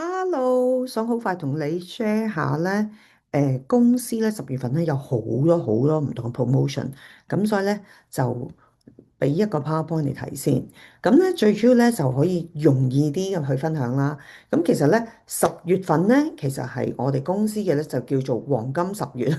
Hello，想好快同你 share 下咧，公司咧10月份咧有好多唔同嘅 promotion，咁所以咧就俾一個 PowerPoint 你睇先。咁咧最主要咧就可以容易啲咁去分享啦。咁其實咧10月份咧其實係我哋公司嘅咧就叫做黃金十月。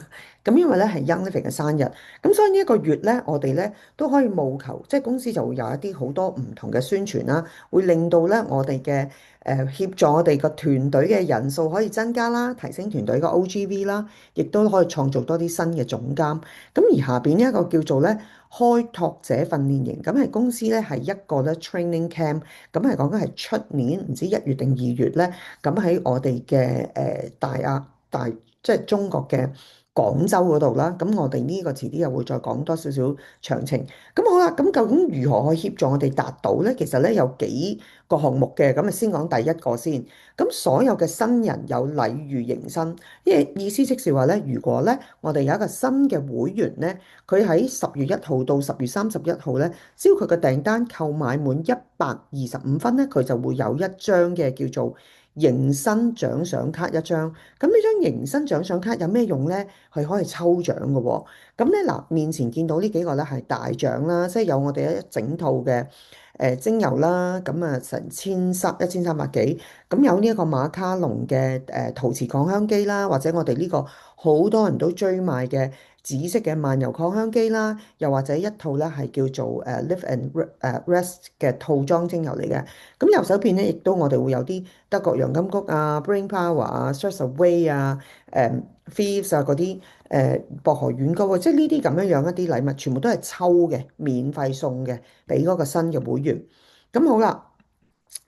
咁因為咧係 Young Living 嘅生日，咁所以呢一個月咧我哋咧都可以務求，即係公司就會有一啲好多唔同嘅宣傳啦，會令到咧我哋嘅協助我哋個團隊嘅人數可以增加啦，提升團隊嘅 OGV 啦，亦都可以創造多啲新嘅總監。咁而下邊呢一個叫做咧開拓者訓練營，咁係公司咧係一個咧 training camp，咁係講緊係出年唔知1月定2月咧，咁喺我哋嘅大亞大即係中國嘅廣州嗰度啦。咁我哋呢個遲啲又會再講多少少詳情。咁好啦，咁究竟如何去協助我哋達到咧？其實咧有幾個項目嘅，咁啊先講第一個先。咁所有嘅新人有禮遇迎新，因為意思即是話咧，如果咧我哋有一個新嘅會員咧，佢喺10月1號到10月31號咧，只要佢嘅訂單購買滿125分咧，佢就會有一張嘅叫做迎新獎賞卡一張。咁呢張迎新獎賞卡有咩用咧？係可以抽獎嘅喎。咁咧嗱，面前見到呢幾個咧係大獎啦，即係有我哋一整套嘅精油啦，咁啊成1300幾，咁有呢一個馬卡龍嘅陶瓷擴香機啦，或者我哋呢個好多人都追賣嘅紫色嘅漫遊擴香機啦，又或者一套咧係叫做Live and Rest 嘅套裝精油嚟嘅。咁右手邊咧亦都我哋會有啲德國洋甘菊啊、Brain Power 啊、Stress Away 啊、Thieves 啊嗰啲。薄荷軟膏啊，即係呢啲咁樣一啲禮物，全部都係抽嘅，免費送嘅，俾嗰個新嘅會員。咁好啦，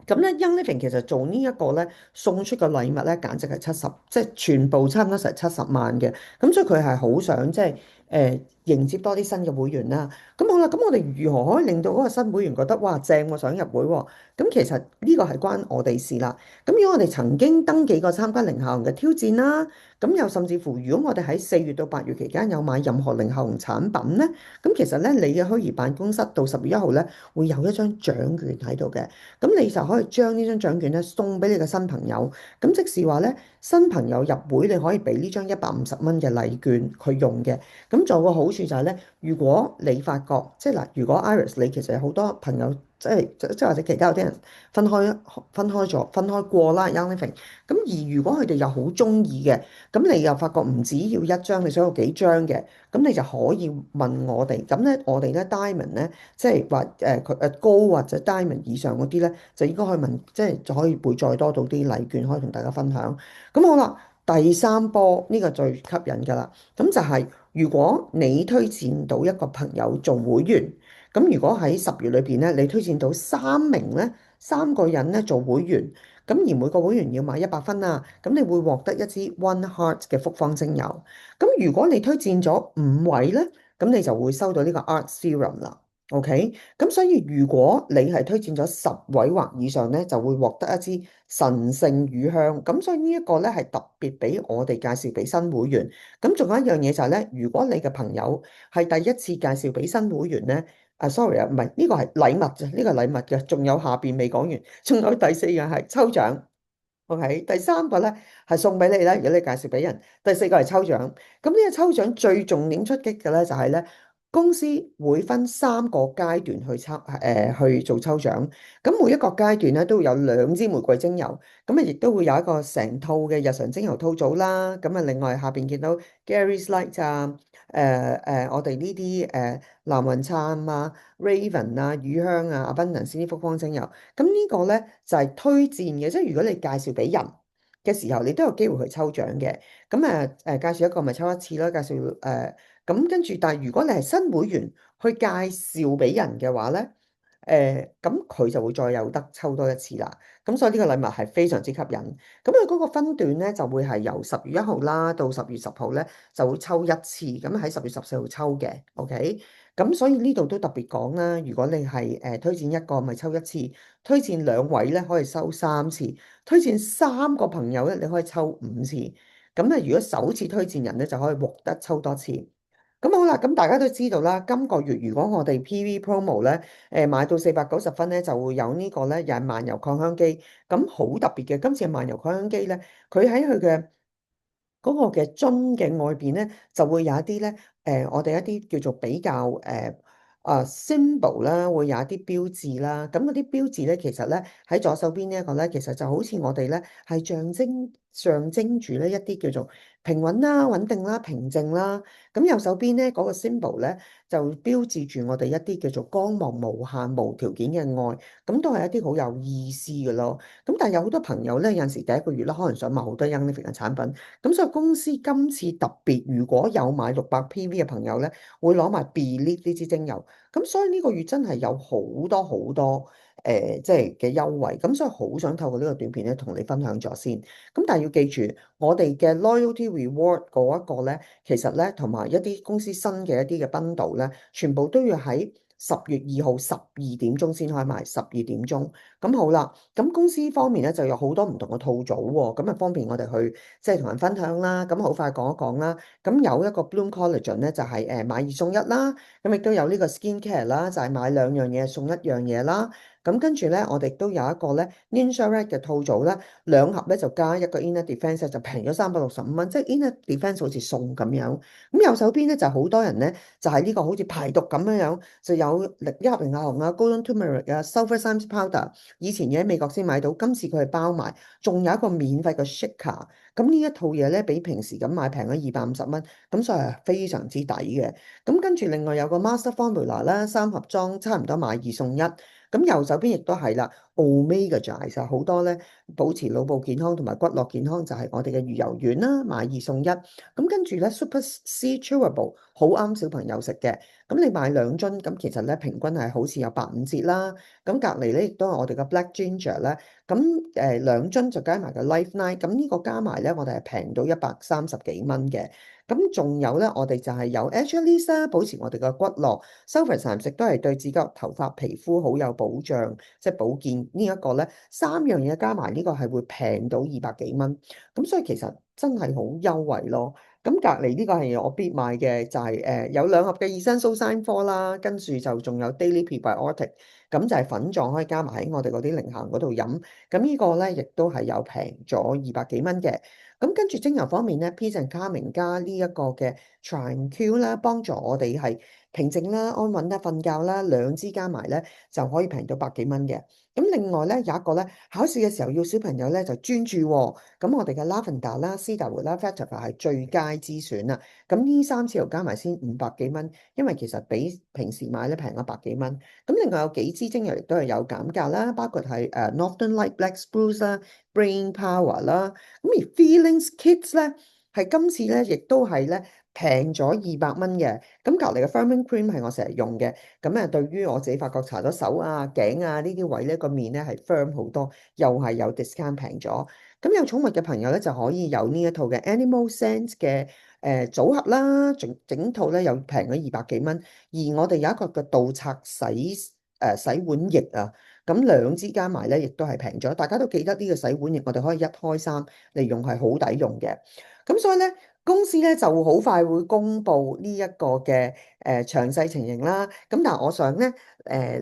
咁咧 Young Living 其實做呢一個咧送出嘅禮物咧，簡直係70，即係全部差唔多成70萬嘅。咁所以佢係好想即係迎接多啲新嘅會員啦。咁好啦，咁我哋如何可以令到嗰個新會員覺得哇正，我想入會喎？咁其實呢個係關我哋事啦。咁如果我哋曾經登記過參加零效型嘅挑戰啦，咁又甚至乎如果我哋喺4月到8月期間有買任何零效型產品咧，咁其實咧你嘅虛擬辦公室到10月1號咧會有一張獎券喺度嘅。咁你就可以將呢張獎券咧送俾你嘅新朋友。咁即是話咧，新朋友入會你可以俾呢張150蚊嘅禮券佢用嘅。咁仲有個好處就係咧，如果你發覺即係嗱，如果 Iris 你其實有好多朋友，即係或者其他有啲人分開過啦，Young Living。咁而如果佢哋又好中意嘅，咁你又發覺唔只要一張，你想要幾張嘅，咁你就可以問我哋。咁咧，我哋咧 Diamond 咧，即係話佢高或者 Diamond 以上嗰啲咧，就應該可以問，即係就可以會再多到啲禮券可以同大家分享。咁好啦，第三波呢個最吸引㗎啦。咁就係如果你推薦到一個朋友做會員，咁如果喺10月裏邊咧，你推薦到3個人咧做會員。咁而每個會員要買100分啊，咁你會獲得一支 One Heart 嘅複方精油。咁如果你推薦咗5位咧，咁你就會收到呢個 Art Serum 啦。OK，咁所以如果你係推薦咗10位或以上咧，就會獲得一支神聖乳香。咁所以呢一個咧係特別俾我哋介紹俾新會員。咁仲有一樣嘢就係咧，如果你嘅朋友係第一次介紹俾新會員咧，sorry 啊，唔係呢個係禮物啫，呢個係禮物嘅，仲有下邊未講完，仲有第四樣係抽獎，OK，第三個咧係送俾你啦，如果你介紹俾人，第四個係抽獎。咁呢個抽獎最重點出擊嘅咧就係咧，公司會分3個階段去做抽獎，咁每一個階段咧都會有2支玫瑰精油，咁啊亦都會有一個成套嘅日常精油套組啦，咁啊另外下邊見到 Gary's Light 啊。我哋呢啲藍雲杉啊、Raven 啊、乳香啊、Abundance 呢啲複方精油，咁呢個咧就係推薦嘅，即係如果你介紹俾人嘅時候，你都有機會去抽獎嘅。咁介紹一個咪抽一次咯，介紹咁跟住，但係如果你係新會員去介紹俾人嘅話咧，咁佢就會再有得抽多一次啦。咁所以呢個禮物係非常之吸引。咁佢嗰個分段咧就會係由10月1號啦到10月10號咧就會抽一次，咁喺10月14號抽嘅。OK，咁所以呢度都特別講啦。如果你係推薦一個咪抽一次，推薦2位咧可以收3次，推薦3個朋友咧你可以抽5次。咁咧如果首次推薦人咧就可以獲得抽多次。咁好啦，咁大家都知道啦，今個月如果我哋 PV promo 咧，買到490分咧，就會有呢個咧，又係漫遊擴香機。咁好特別嘅，今次嘅漫遊擴香機咧，佢喺佢嘅嗰個嘅樽嘅外邊咧，就會有一啲咧，我哋一啲叫做比較symbol 啦，會有一啲標誌啦。咁嗰啲標誌咧，其實咧喺左手邊呢一個咧，其實就好似我哋咧係象徵住呢一啲叫做平穩啦、穩定啦、平靜啦。咁右手邊咧嗰個 symbol 咧，就標誌住我哋一啲叫做光芒無限、無條件嘅愛。咁都係一啲好有意思嘅咯。咁但係有好多朋友咧，有陣時第一個月咧，可能想買好多 Young Living 嘅產品。咁所以公司今次特別，如果有買600 PV 嘅朋友咧，會攞埋 Believe 呢支精油。咁所以呢個月真係有好多好多即係嘅優惠。咁所以好想透過呢個短片咧，同你分享咗先。咁但係要記住，我哋嘅 Loyalty Reward 嗰一個咧，其實咧同埋一啲公司新嘅一啲嘅 bundle 咧，全部都要喺10月2號12點鐘先開賣，12點鐘。咁好啦，咁公司方面咧就有好多唔同嘅套組喎，咁啊方便我哋去即係同人分享啦。咁好快講一講啦。咁有一個 Bloom Collagen 咧就係買二送一啦，咁亦都有呢個 Skin Care 啦，就係買兩樣嘢送一樣嘢啦。咁跟住咧，我哋都有一個咧 Ninja Red 嘅套組咧，兩盒咧就加一個 Inner Defense 就平咗365蚊，即係 Inner Defense 好似送咁樣。咁右手邊咧就好多人咧就係呢個好似排毒咁樣樣，就有一盒零亞紅啊、Golden Turmeric 啊、Sulfur Sims Powder。以前嘢喺美國先買到，今次佢係包埋，仲有一個免費嘅 shaker。咁呢一套嘢咧，比平時咁買平咗250蚊，咁所以係非常之抵嘅。咁跟住另外有個 Master Formula 啦，3盒裝，差唔多買二送一。咁右手邊亦都係啦，Omega 就係好多咧，保持腦部健康同埋骨骼健康就係我哋嘅魚油丸啦，買二送一。咁跟住咧 Super C Chewable 好啱小朋友食嘅，咁你買2樽，咁其實咧平均係好似有85折啦。咁隔離咧亦都係我哋嘅 Black Ginger 咧，咁2樽就加埋個 Life Line，咁呢個加埋咧我哋係平到130幾蚊嘅。咁仲有咧，我哋就係有 Actually 啦，保持我哋嘅骨骼。Sulfur 蠶食都係對自己頭髮、皮膚好有保障，即係保健呢一個咧，三樣嘢加埋呢個係會平到200幾蚊。咁所以其實真係好優惠咯。咁隔離呢個係我必買嘅，就係有2盒嘅 Essential Sign 科啦，跟住就仲有 Daily Prebiotic，咁就係粉狀可以加埋喺我哋嗰啲零行嗰度飲。咁呢個咧亦都係有平咗200幾蚊嘅。咁跟住精油方面咧，Peace and Calming 加呢一個嘅 Tranquil 啦，幫助我哋係平靜啦、安穩啦、瞓覺啦，兩支加埋咧就可以平到100幾蚊嘅。咁另外咧有一個咧，考試嘅時候要小朋友咧就專注喎，咁我哋嘅 Lavender 啦、Cedarwood 啦、Vetiver 係最佳之選啦。咁呢三支油加埋先500幾蚊，因為其實比平時買咧平咗100幾蚊。咁另外有幾支精油亦都係有減價啦，包括係Northern Light Black Spruce 啦、Brain Power 啦。咁而 Feelings Kids 咧係今次咧亦都係咧平咗200蚊嘅。咁隔離嘅 Firming Cream 係我成日用嘅。咁對於我自己發覺搽咗手啊、頸啊呢啲位咧個面咧係 firm 好多，又係有 discount 平咗。咁有寵物嘅朋友咧就可以有呢一套嘅 Animal Sense 嘅組合啦，整套咧又平咗200幾蚊。而我哋有一個嘅盜賊洗碗液啊，咁兩支加埋咧亦都係平咗。大家都記得呢個洗碗液，我哋可以一開三嚟用，係好抵用嘅。咁所以咧，公司咧就好快會公布呢一個嘅詳細情形啦。咁但係我想咧，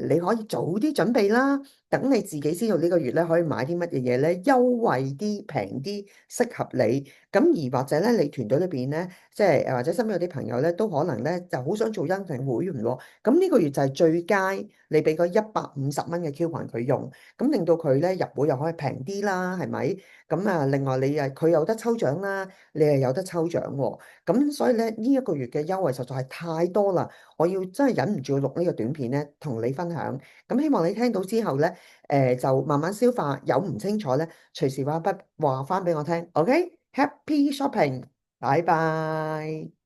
你可以早啲準備啦，等你自己知道呢個月咧可以買啲乜嘢嘢咧，優惠啲、平啲，適合你。咁而或者咧，你團隊裏邊咧，即係或者身邊有啲朋友咧，都可能咧就好想做恩定會員喎。咁呢個月就係最佳，你俾個150蚊嘅 coupon 佢用，咁令到佢咧入會又可以平啲啦，係咪？咁另外佢有得抽獎啦。你係有得抽獎喎，咁所以咧呢一個月嘅優惠實在係太多啦，我要真係忍唔住要錄呢個短片咧，同你分享。咁希望你聽到之後咧，就慢慢消化，有唔清楚咧，隨時話翻俾我聽。OK，Happy shopping，拜拜。